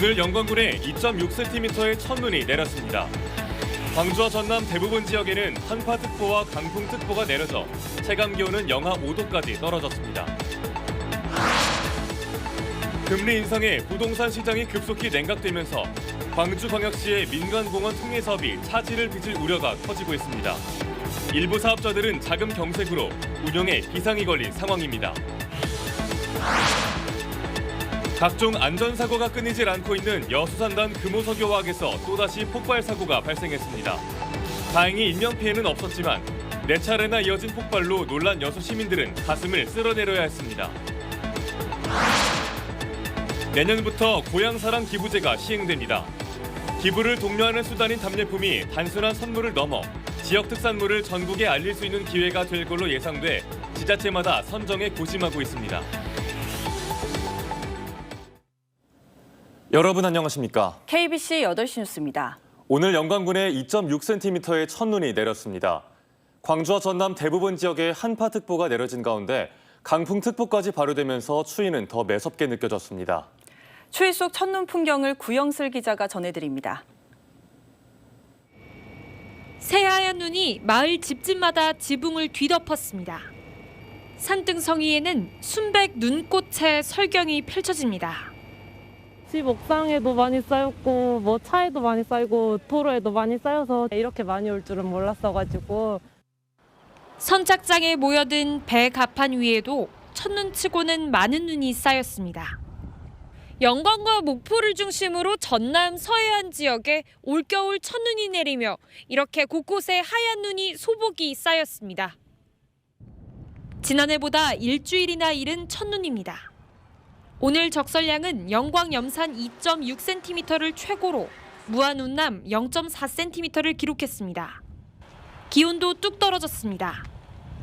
오늘 영광군에 2.6cm의 첫눈이 내렸습니다. 광주와 전남 대부분 지역에는 한파특보와 강풍특보가 내려져 체감기온은 영하 5도까지 떨어졌습니다. 금리 인상에 부동산 시장이 급속히 냉각되면서 광주광역시의 민간공원 특례 사업이 차질을 빚을 우려가 커지고 있습니다. 일부 사업자들은 자금 경색으로 운영에 비상이 걸린 상황입니다. 각종 안전사고가 끊이질 않고 있는 여수산단 금호석유화학에서 또다시 폭발 사고가 발생했습니다. 다행히 인명피해는 없었지만 4차례나 이어진 폭발로 놀란 여수 시민들은 가슴을 쓸어내려야 했습니다. 내년부터 고향사랑 기부제가 시행됩니다. 기부를 독려하는 수단인 답례품이 단순한 선물을 넘어 지역 특산물을 전국에 알릴 수 있는 기회가 될 걸로 예상돼 지자체마다 선정에 고심하고 있습니다. 여러분 안녕하십니까? KBC 8시 뉴스입니다. 오늘 영광군에 2.6cm의 첫눈이 내렸습니다. 광주와 전남 대부분 지역에 한파특보가 내려진 가운데 강풍특보까지 발효되면서 추위는 더 매섭게 느껴졌습니다. 추위 속 첫눈 풍경을 구영슬 기자가 전해드립니다. 새하얀 눈이 마을 집집마다 지붕을 뒤덮었습니다. 산등성 위에는 순백 눈꽃의 설경이 펼쳐집니다. 집 옥상에도 많이 쌓였고 뭐 차에도 많이 쌓이고 도로에도 많이 쌓여서 이렇게 많이 올 줄은 몰랐어가지고. 선착장에 모여든 배 갑판 위에도 첫눈치고는 많은 눈이 쌓였습니다. 영광과 목포를 중심으로 전남 서해안 지역에 올겨울 첫눈이 내리며 이렇게 곳곳에 하얀 눈이 소복이 쌓였습니다. 지난해보다 일주일이나 이른 첫눈입니다. 오늘 적설량은 영광 염산 2.6cm를 최고로 무안 운남 0.4cm를 기록했습니다. 기온도 뚝 떨어졌습니다.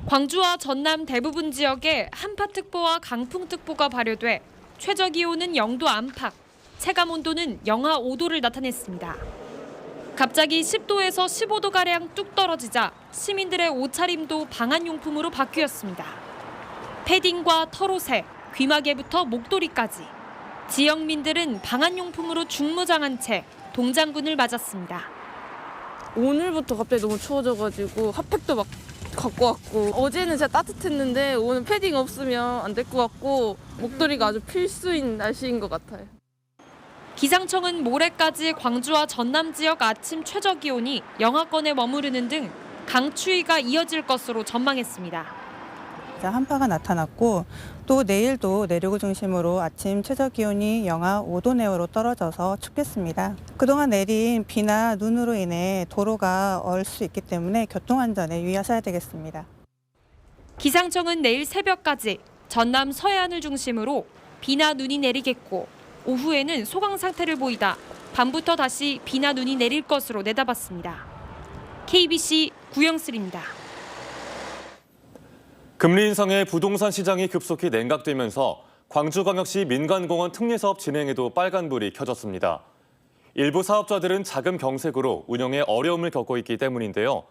광주와 전남 대부분 지역에 한파특보와 강풍특보가 발효돼 최저기온은 0도 안팎, 체감온도는 영하 5도를 나타냈습니다. 갑자기 10도에서 15도가량 뚝 떨어지자 시민들의 옷차림도 방한용품으로 바뀌었습니다. 패딩과 털옷에 귀마개부터 목도리까지 지역민들은 방한용품으로 중무장한 채 동장군을 맞았습니다. 오늘부터 갑자기 너무 추워져가지고 핫팩도 막 갖고 왔고 어제는 진짜 따뜻했는데 오늘 패딩 없으면 안 될 것 같고 목도리가 아주 필수인 날씨인 것 같아요. 기상청은 모레까지 광주와 전남 지역 아침 최저기온이 영하권에 머무르는 등 강추위가 이어질 것으로 전망했습니다. 한파가 나타났고 또 내일도 내륙을 중심으로 아침 최저기온이 영하 5도 내외로 떨어져서 춥겠습니다. 그동안 내린 비나 눈으로 인해 도로가 얼 수 있기 때문에 교통안전에 유의하셔야 되겠습니다. 기상청은 내일 새벽까지 전남 서해안을 중심으로 비나 눈이 내리겠고 오후에는 소강 상태를 보이다 밤부터 다시 비나 눈이 내릴 것으로 내다봤습니다. KBC 구영슬입니다. 금리 인상에 부동산 시장이 급속히 냉각되면서 광주광역시 민간공원 특례사업 진행에도 빨간불이 켜졌습니다. 일부 사업자들은 자금 경색으로 운영에 어려움을 겪고 있기 때문인데요.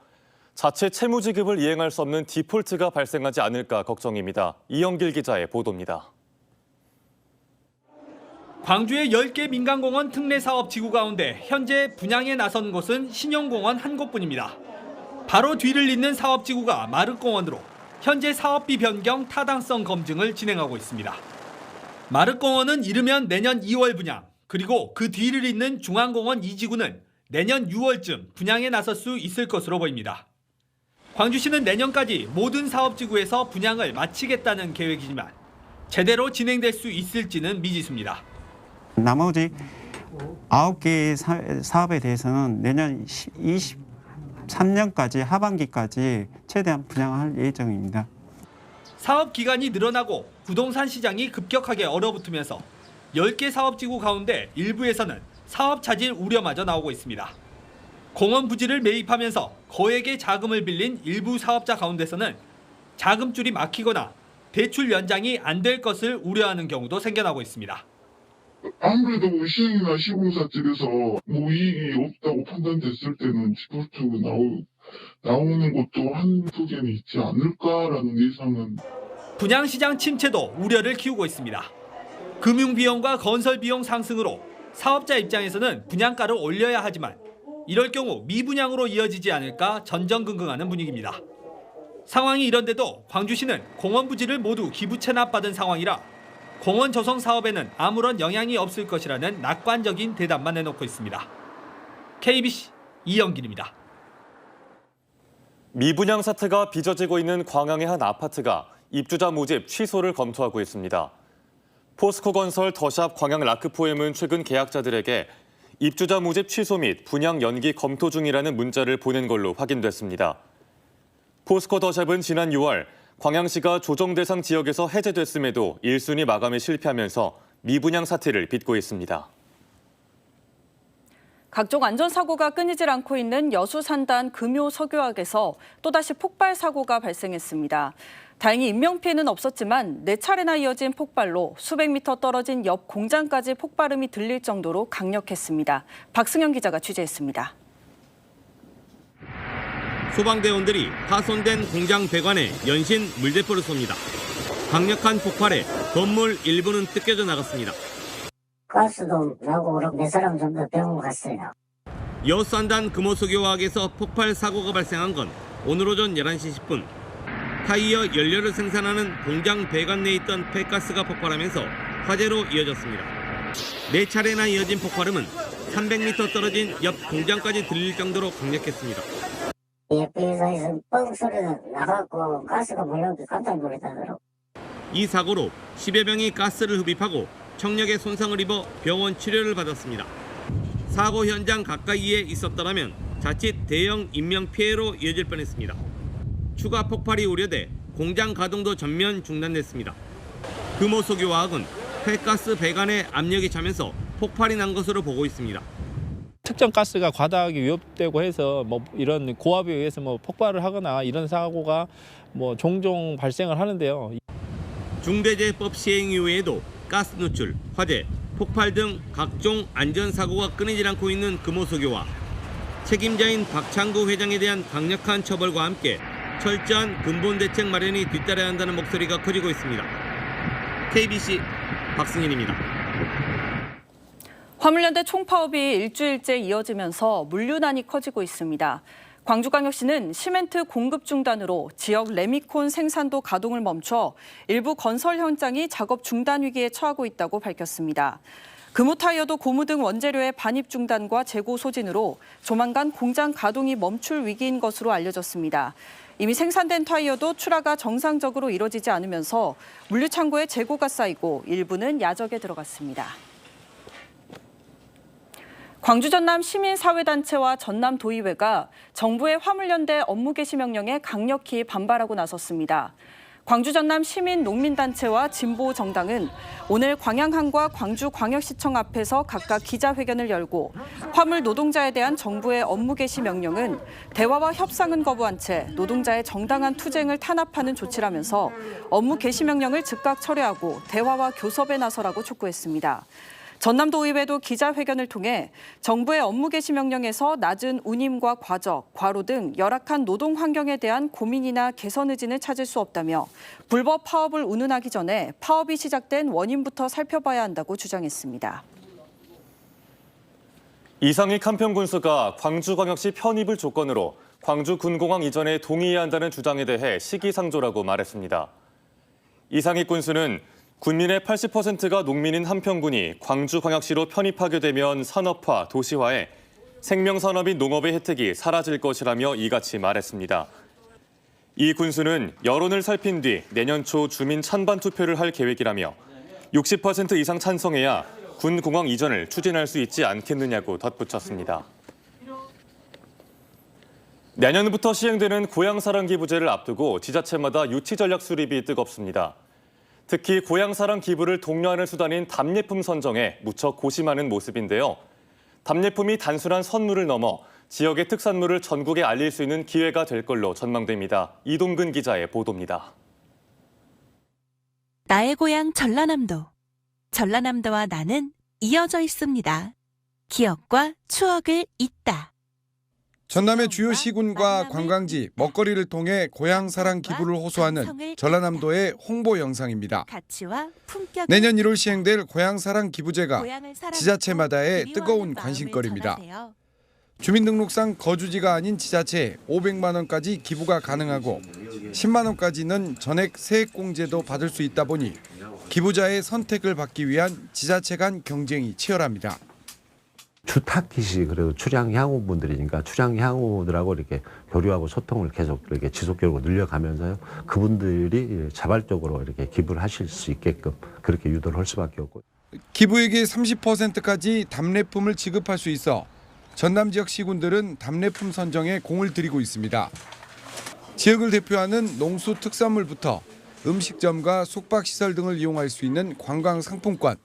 자체 채무지급을 이행할 수 없는 디폴트가 발생하지 않을까 걱정입니다. 이영길 기자의 보도입니다. 광주의 10개 민간공원 특례사업 지구 가운데 현재 분양에 나선 곳은 신용공원 한 곳뿐입니다. 바로 뒤를 잇는 사업지구가 마륵공원으로 현재 사업비 변경 타당성 검증을 진행하고 있습니다. 마륵공원은 이르면 내년 2월 분양, 그리고 그 뒤를 잇는 중앙공원 2지구는 내년 6월쯤 분양에 나설 수 있을 것으로 보입니다. 광주시는 내년까지 모든 사업지구에서 분양을 마치겠다는 계획이지만 제대로 진행될 수 있을지는 미지수입니다. 나머지 9개 사업에 대해서는 내년 23년까지 하반기까지 최대한 분양할 예정입니다. 사업 기간이 늘어나고 부동산 시장이 급격하게 얼어붙으면서 10개 사업지구 가운데 일부에서는 사업 차질 우려마저 나오고 있습니다. 공원 부지를 매입하면서 거액의 자금을 빌린 일부 사업자 가운데서는 자금줄이 막히거나 대출 연장이 안 될 것을 우려하는 경우도 생겨나고 있습니다. 아무래도 시행이나 시공사 쪽에서 이익이 없다고 판단됐을 때는 디폴트가 나오는 것도 한두 개는 있지 않을까라는 예상은. 분양시장 침체도 우려를 키우고 있습니다. 금융비용과 건설비용 상승으로 사업자 입장에서는 분양가를 올려야 하지만 이럴 경우 미분양으로 이어지지 않을까 전전긍긍하는 분위기입니다. 상황이 이런데도 광주시는 공원 부지를 모두 기부 체납받은 상황이라 공원 조성 사업에는 아무런 영향이 없을 것이라는 낙관적인 대답만 내놓고 있습니다. KBC 이영길입니다. 미분양 사태가 빚어지고 있는 광양의 한 아파트가 입주자 모집 취소를 검토하고 있습니다. 포스코건설 더샵 광양 라크포엠은 최근 계약자들에게 입주자 모집 취소 및 분양 연기 검토 중이라는 문자를 보낸 걸로 확인됐습니다. 포스코 더샵은 지난 6월 광양시가 조정 대상 지역에서 해제됐음에도 1순위 마감에 실패하면서 미분양 사태를 빚고 있습니다. 각종 안전사고가 끊이질 않고 있는 여수산단 금요석유학에서 또다시 폭발 사고가 발생했습니다. 다행히 인명피해는 없었지만 4차례나 이어진 폭발로 수백 미터 떨어진 옆 공장까지 폭발음이 들릴 정도로 강력했습니다. 박승현 기자가 취재했습니다. 소방대원들이 파손된 공장 배관에 연신 물대포를 쏩니다. 강력한 폭발에 건물 일부는 뜯겨져 나갔습니다. 가스도 나고 그렇고 몇 사람 정도 병원 갔어요. 여수산단 금호석유화학에서 폭발 사고가 발생한 건 오늘 오전 11시 10분. 타이어 연료를 생산하는 공장 배관 내에 있던 폐가스가 폭발하면서 화재로 이어졌습니다. 4차례나 이어진 폭발음은 300m 떨어진 옆 공장까지 들릴 정도로 강력했습니다. 옆에서 뻥 소리가 나갖고 가스가 몰려오기 깜짝 놀랐다더라고요. 이 사고로 10여 명이 가스를 흡입하고 청력에 손상을 입어 병원 치료를 받았습니다. 사고 현장 가까이에 있었더라면 자칫 대형 인명피해로 이어질 뻔했습니다. 추가 폭발이 우려돼 공장 가동도 전면 중단됐습니다. 금호석유화학은 폐가스 배관에 압력이 차면서 폭발이 난 것으로 보고 있습니다. 특정 가스가 과다하게 위협되고 해서 이런 고압에 의해서 폭발을 하거나 이런 사고가 종종 발생을 하는데요. 중대재해법 시행 이후에도 가스 누출, 화재, 폭발 등 각종 안전사고가 끊이질 않고 있는 금호석유화. 책임자인 박창구 회장에 대한 강력한 처벌과 함께 철저한 근본 대책 마련이 뒤따라야 한다는 목소리가 커지고 있습니다. KBC 박승현입니다. 화물연대 총파업이 일주일째 이어지면서 물류난이 커지고 있습니다. 광주광역시는 시멘트 공급 중단으로 지역 레미콘 생산도 가동을 멈춰 일부 건설 현장이 작업 중단 위기에 처하고 있다고 밝혔습니다. 금호타이어도 고무 등 원재료의 반입 중단과 재고 소진으로 조만간 공장 가동이 멈출 위기인 것으로 알려졌습니다. 이미 생산된 타이어도 출하가 정상적으로 이뤄지지 않으면서 물류창고에 재고가 쌓이고 일부는 야적에 들어갔습니다. 광주 전남 시민사회단체와 전남도의회가 정부의 화물연대 업무 개시 명령에 강력히 반발하고 나섰습니다. 광주 전남 시민농민단체와 진보정당은 오늘 광양항과 광주광역시청 앞에서 각각 기자회견을 열고 화물 노동자에 대한 정부의 업무 개시 명령은 대화와 협상은 거부한 채 노동자의 정당한 투쟁을 탄압하는 조치라면서 업무 개시 명령을 즉각 철회하고 대화와 교섭에 나서라고 촉구했습니다. 전남도의회도 기자회견을 통해 정부의 업무 개시 명령에서 낮은 운임과 과적, 과로 등 열악한 노동 환경에 대한 고민이나 개선 의지는 찾을 수 없다며 불법 파업을 운운하기 전에 파업이 시작된 원인부터 살펴봐야 한다고 주장했습니다. 이상익 한평군수가 광주광역시 편입을 조건으로 광주군공항 이전에 동의해야 한다는 주장에 대해 시기상조라고 말했습니다. 이상익 군수는 군민의 80%가 농민인 한평군이 광주광역시로 편입하게 되면 산업화, 도시화에 생명산업인 농업의 혜택이 사라질 것이라며 이같이 말했습니다. 이 군수는 여론을 살핀 뒤 내년 초 주민 찬반 투표를 할 계획이라며 60% 이상 찬성해야 군공항 이전을 추진할 수 있지 않겠느냐고 덧붙였습니다. 내년부터 시행되는 고향사랑 기부제를 앞두고 지자체마다 유치 전략 수립이 뜨겁습니다. 특히 고향사랑 기부를 독려하는 수단인 답례품 선정에 무척 고심하는 모습인데요. 답례품이 단순한 선물을 넘어 지역의 특산물을 전국에 알릴 수 있는 기회가 될 걸로 전망됩니다. 이동근 기자의 보도입니다. 나의 고향 전라남도. 전라남도와 나는 이어져 있습니다. 기억과 추억을 잇다. 전남의 주요 시군과 관광지, 먹거리를 통해 고향사랑 기부를 호소하는 전라남도의 홍보 영상입니다. 내년 1월 시행될 고향사랑 기부제가 지자체마다의 뜨거운 관심거리입니다. 주민등록상 거주지가 아닌 지자체에 500만 원까지 기부가 가능하고 10만 원까지는 전액 세액공제도 받을 수 있다 보니 기부자의 선택을 받기 위한 지자체 간 경쟁이 치열합니다. 주타깃이 그래도 출향향후분들이니까 출향향후들하고 이렇게 교류하고 소통을 계속 이렇게 지속적으로 늘려가면서요. 그분들이 자발적으로 이렇게 기부를 하실 수 있게끔 그렇게 유도를 할 수밖에 없고. 기부액의 30%까지 답례품을 지급할 수 있어 전남 지역 시군들은 답례품 선정에 공을 들이고 있습니다. 지역을 대표하는 농수 특산물부터 음식점과 숙박시설 등을 이용할 수 있는 관광 상품권,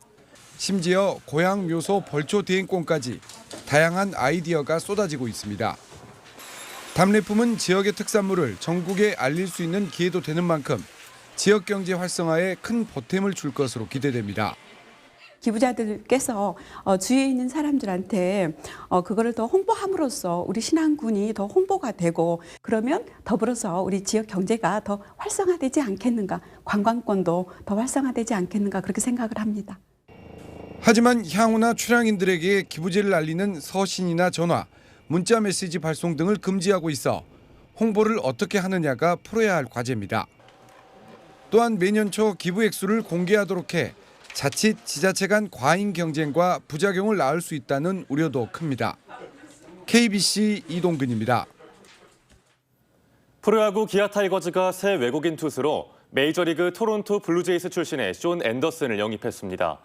심지어 고향 묘소 벌초 대행권까지 다양한 아이디어가 쏟아지고 있습니다. 답례품은 지역의 특산물을 전국에 알릴 수 있는 기회도 되는 만큼 지역 경제 활성화에 큰 보탬을 줄 것으로 기대됩니다. 기부자들께서 주위에 있는 사람들한테 그거를 더 홍보함으로써 우리 신안군이 더 홍보가 되고 그러면 더불어서 우리 지역 경제가 더 활성화되지 않겠는가, 관광권도 더 활성화되지 않겠는가 그렇게 생각을 합니다. 하지만 향후나 출향인들에게 기부제를 알리는 서신이나 전화, 문자 메시지 발송 등을 금지하고 있어 홍보를 어떻게 하느냐가 풀어야 할 과제입니다. 또한 매년 초 기부 액수를 공개하도록 해 자칫 지자체 간 과잉 경쟁과 부작용을 낳을 수 있다는 우려도 큽니다. KBC 이동근입니다. 프로야구 기아 타이거즈가 새 외국인 투수로 메이저리그 토론토 블루제이스 출신의 존 앤더슨을 영입했습니다.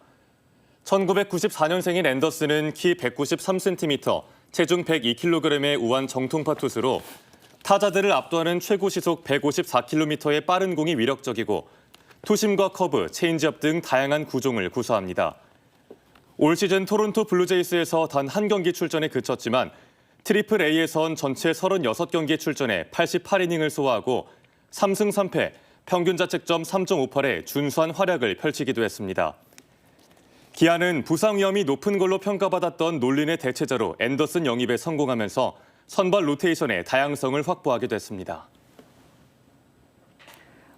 1994년생인 앤더슨은 키 193cm, 체중 102kg의 우한 정통파 투수로 타자들을 압도하는 최고 시속 154km의 빠른 공이 위력적이고 투심과 커브, 체인지업 등 다양한 구종을 구사합니다. 올 시즌 토론토 블루제이스에서 단 한 경기 출전에 그쳤지만 트리플 A에선 전체 36경기에 출전해 88이닝을 소화하고 3승 3패, 평균 자책점 3.58의 준수한 활약을 펼치기도 했습니다. 기아는 부상 위험이 높은 걸로 평가받았던 놀린의 대체자로 앤더슨 영입에 성공하면서 선발 로테이션의 다양성을 확보하게 됐습니다.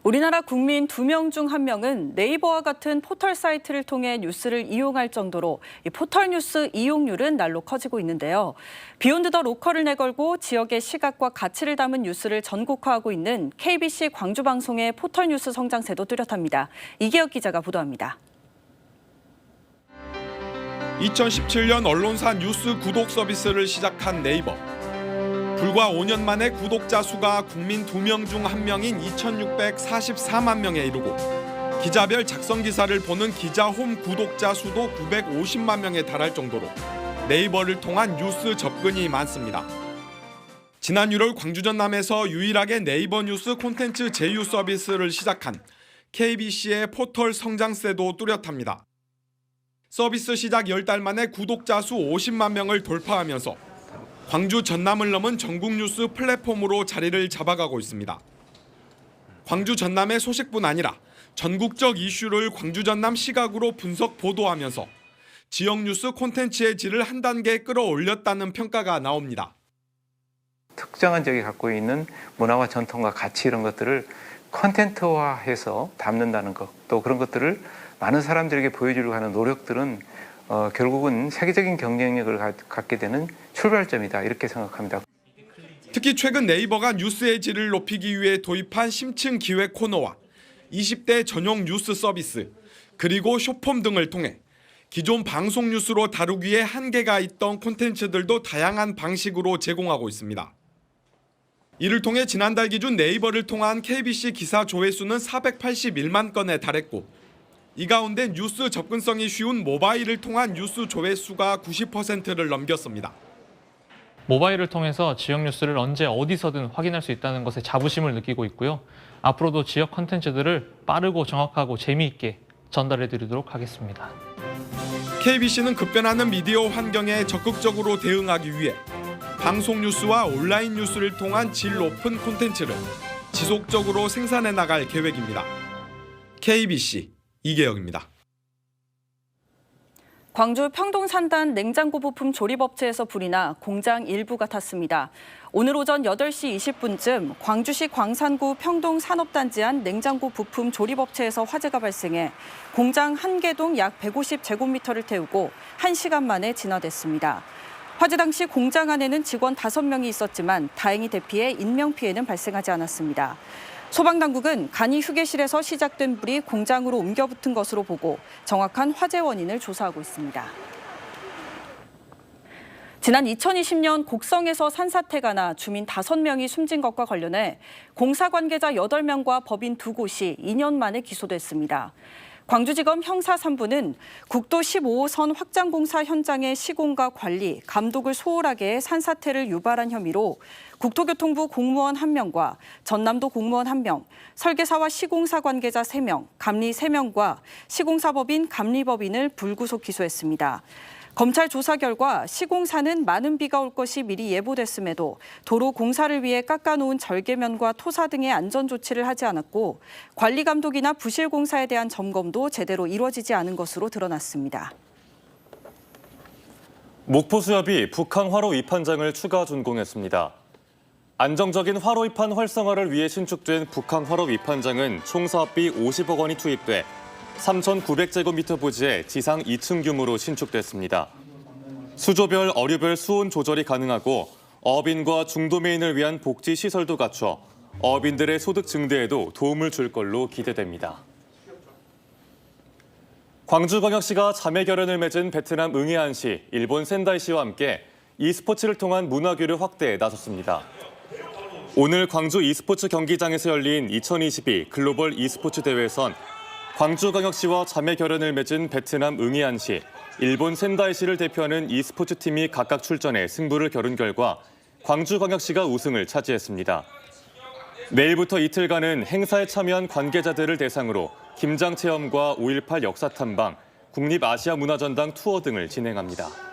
우리나라 국민 2명 중 1명은 네이버와 같은 포털 사이트를 통해 뉴스를 이용할 정도로 이 포털 뉴스 이용률은 날로 커지고 있는데요. 비욘드 더 로컬을 내걸고 지역의 시각과 가치를 담은 뉴스를 전국화하고 있는 KBC 광주방송의 포털 뉴스 성장세도 뚜렷합니다. 이계혁 기자가 보도합니다. 2017년 언론사 뉴스 구독 서비스를 시작한 네이버. 불과 5년 만에 구독자 수가 국민 2명 중 1명인 2,644만 명에 이르고 기자별 작성 기사를 보는 기자홈 구독자 수도 950만 명에 달할 정도로 네이버를 통한 뉴스 접근이 많습니다. 지난 1월 광주 전남에서 유일하게 네이버 뉴스 콘텐츠 제휴 서비스를 시작한 KBC의 포털 성장세도 뚜렷합니다. 서비스 시작 10달 만에 구독자 수 50만 명을 돌파하면서 광주 전남을 넘은 전국 뉴스 플랫폼으로 자리를 잡아가고 있습니다. 광주 전남의 소식뿐 아니라 전국적 이슈를 광주 전남 시각으로 분석 보도하면서 지역 뉴스 콘텐츠의 질을 한 단계 끌어올렸다는 평가가 나옵니다. 특정한 지역이 갖고 있는 문화와 전통과 가치 이런 것들을 콘텐츠화해서 담는다는 것, 또 그런 것들을 많은 사람들에게 보여주려고 하는 노력들은 결국은 세계적인 경쟁력을 갖게 되는 출발점이다 이렇게 생각합니다. 특히 최근 네이버가 뉴스의 질을 높이기 위해 도입한 심층 기획 코너와 20대 전용 뉴스 서비스, 그리고 쇼폼 등을 통해 기존 방송 뉴스로 다루기에 한계가 있던 콘텐츠들도 다양한 방식으로 제공하고 있습니다. 이를 통해 지난달 기준 네이버를 통한 KBC 기사 조회수는 481만 건에 달했고 이 가운데 뉴스 접근성이 쉬운 모바일을 통한 뉴스 조회수가 90%를 넘겼습니다. 모바일을 통해서 지역 뉴스를 언제 어디서든 확인할 수 있다는 것에 자부심을 느끼고 있고요. 앞으로도 지역 콘텐츠들을 빠르고 정확하고 재미있게 전달해 드리도록 하겠습니다. KBC는 급변하는 미디어 환경에 적극적으로 대응하기 위해 방송 뉴스와 온라인 뉴스를 통한 질 높은 콘텐츠를 지속적으로 생산해 나갈 계획입니다. KBC 이계혁입니다. 광주 평동산단 냉장고 부품 조립업체에서 불이 나 공장 일부가 탔습니다. 오늘 오전 8시 20분쯤 광주시 광산구 평동산업단지 안 냉장고 부품 조립업체에서 화재가 발생해 공장 한 개동 약 150제곱미터를 태우고 1시간 만에 진화됐습니다. 화재 당시 공장 안에는 직원 5명이 있었지만 다행히 대피해 인명피해는 발생하지 않았습니다. 소방당국은 간이 휴게실에서 시작된 불이 공장으로 옮겨 붙은 것으로 보고 정확한 화재 원인을 조사하고 있습니다. 지난 2020년 곡성에서 산사태가 나 주민 5명이 숨진 것과 관련해 공사 관계자 8명과 법인 2곳이 2년 만에 기소됐습니다. 광주지검 형사 3부는 국도 15호선 확장공사 현장의 시공과 관리, 감독을 소홀하게 해 산사태를 유발한 혐의로 국토교통부 공무원 1명과 전남도 공무원 1명, 설계사와 시공사 관계자 3명, 감리 3명과 시공사법인, 감리법인을 불구속 기소했습니다. 검찰 조사 결과 시공사는 많은 비가 올 것이 미리 예보됐음에도 도로 공사를 위해 깎아놓은 절개면과 토사 등의 안전 조치를 하지 않았고 관리 감독이나 부실 공사에 대한 점검도 제대로 이루어지지 않은 것으로 드러났습니다. 목포수협이 북한 화로 입판장을 추가 준공했습니다. 안정적인 화로 입판 활성화를 위해 신축된 북한 화로 입판장은 총 사업비 50억 원이 투입돼 3,900제곱미터 부지에 지상 2층 규모로 신축됐습니다. 수조별, 어류별 수온 조절이 가능하고 어업인과 중도매인을 위한 복지 시설도 갖춰 어업인들의 소득 증대에도 도움을 줄 걸로 기대됩니다. 광주광역시가 자매 결연을 맺은 베트남 응해안시, 일본 센다이시와 함께 e스포츠를 통한 문화교류 확대에 나섰습니다. 오늘 광주 e스포츠 경기장에서 열린 2022 글로벌 e스포츠 대회에선 광주광역시와 자매 결연을 맺은 베트남 응해안시, 일본 센다이시를 대표하는 e스포츠 팀이 각각 출전해 승부를 겨룬 결과 광주광역시가 우승을 차지했습니다. 내일부터 이틀간은 행사에 참여한 관계자들을 대상으로 김장 체험과 5.18 역사 탐방, 국립아시아문화전당 투어 등을 진행합니다.